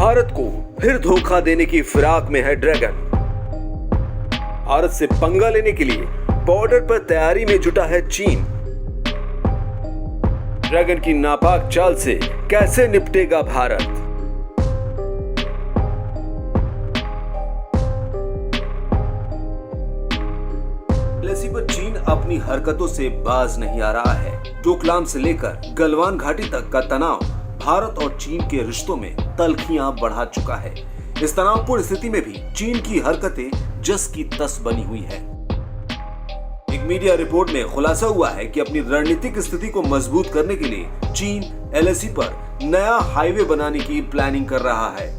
भारत को फिर धोखा देने की फिराक में है ड्रैगन। भारत से पंगा लेने के लिए बॉर्डर पर तैयारी में जुटा है चीन। ड्रैगन की नापाक चाल से कैसे निपटेगा भारत? एलएसी पर चीन अपनी हरकतों से बाज नहीं आ रहा है। डोकलाम से लेकर गलवान घाटी तक का तनाव भारत और चीन के रिश्तों में तल्खियां बढ़ा चुका है। इस तनावपूर्ण स्थिति में भी चीन की हरकतें जस की तस बनी हुई है। एक मीडिया रिपोर्ट में खुलासा हुआ है कि अपनी रणनीतिक स्थिति को मजबूत करने के लिए चीन एलएसी पर नया हाईवे बनाने की प्लानिंग कर रहा है।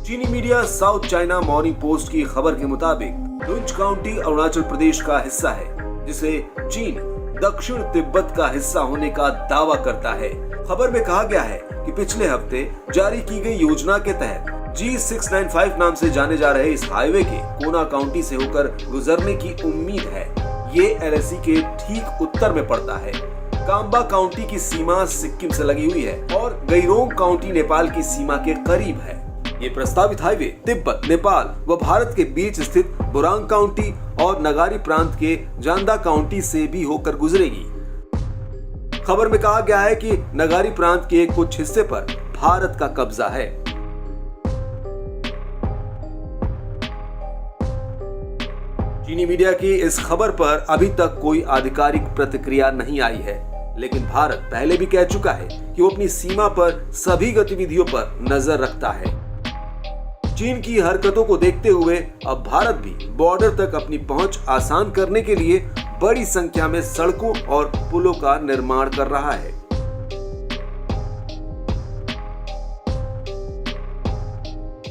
चीनी media south China morning post की खबर के मुताबिक लुंच काउंटी अरुणाचल प्रदेश का हिस्सा है, जिसे चीन दक्षिण तिब्बत का हिस्सा होने का दावा करता है। खबर में कहा गया है कि पिछले हफ्ते जारी की गई योजना के तहत G695 नाम से जाने जा रहे इस हाईवे के कोना काउंटी से होकर गुजरने की उम्मीद है। ये एलएसी के ठीक उत्तर में पड़ता है। काम्बा काउंटी की सीमा सिक्किम से लगी हुई है और गैरोंग काउंटी नेपाल की सीमा के करीब है। ये प्रस्तावित हाईवे तिब्बत, नेपाल व भारत के बीच स्थित बोरांग काउंटी और नगारी प्रांत के जांदा काउंटी से भी होकर गुजरेगी। खबर में कहा गया है कि नगारी प्रांत के कुछ हिस्से पर भारत का कब्जा है। चीनी मीडिया की इस खबर पर अभी तक कोई आधिकारिक प्रतिक्रिया नहीं आई है, लेकिन भारत पहले भी कह चुका है कि वो अपनी सीमा पर सभी गतिविधियों पर नजर रखता है। चीन की हरकतों को देखते हुए अब भारत भी बॉर्डर तक अपनी पहुंच आसान करने के लिए बड़ी संख्या में सड़कों और पुलों का निर्माण कर रहा है।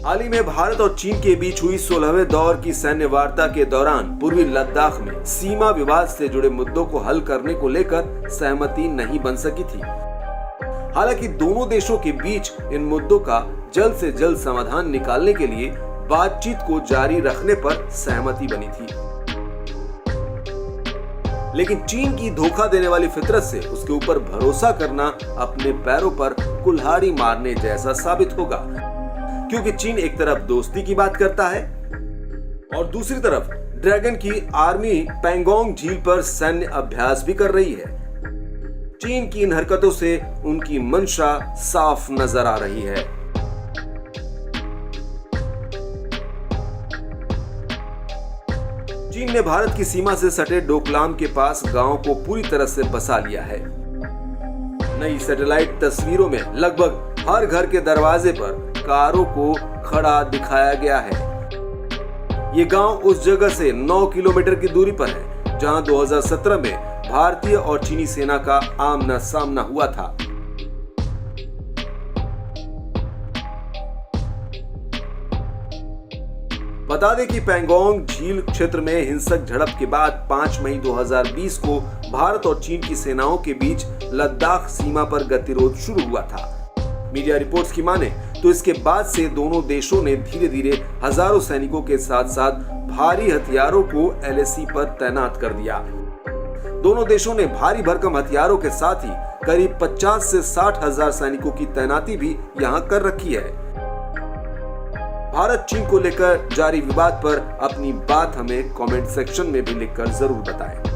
हाल ही में भारत और चीन के बीच हुई 16वें दौर की सैन्य वार्ता के दौरान पूर्वी लद्दाख में सीमा विवाद से जुड़े मुद्दों को हल करने को लेकर सहमति नहीं बन सकी थी। हालांकि दोनों देशों के बीच इन मुद्दों का जल्द से जल्द समाधान निकालने के लिए बातचीत को जारी रखने पर सहमति बनी थी, लेकिन चीन की धोखा देने वाली फितरत से उसके ऊपर भरोसा करना अपने पैरों पर कुल्हाड़ी मारने जैसा साबित होगा, क्योंकि चीन एक तरफ दोस्ती की बात करता है और दूसरी तरफ ड्रैगन की आर्मी पैंगोंग झील पर सैन्य अभ्यास भी कर रही है। चीन की इन हरकतों से उनकी मंशा साफ नजर आ रही है। चीन ने भारत की सीमा से सटे डोकलाम के पास गांव को पूरी तरह से बसा लिया है। नई सैटेलाइट तस्वीरों में लगभग हर घर के दरवाजे पर कारों को खड़ा दिखाया गया है। ये गांव उस जगह से 9 किलोमीटर की दूरी पर है जहां 2017 में भारतीय और चीनी सेना का आमना सामना हुआ था। बता दें कि पैंगोंग झील क्षेत्र में हिंसक झड़प के बाद 5 मई 2020 को भारत और चीन की सेनाओं के बीच लद्दाख सीमा पर गतिरोध शुरू हुआ था। मीडिया रिपोर्ट्स की माने तो इसके बाद से दोनों देशों ने धीरे धीरे हजारों सैनिकों के साथ साथ भारी हथियारों को एलएसी पर तैनात कर दिया। दोनों देशों ने भारी भरकम हथियारों के साथ ही करीब 50 से 60 हजार सैनिकों की तैनाती भी यहां कर रखी है। भारत चीन को लेकर जारी विवाद पर अपनी बात हमें कमेंट सेक्शन में भी लिखकर जरूर बताएं।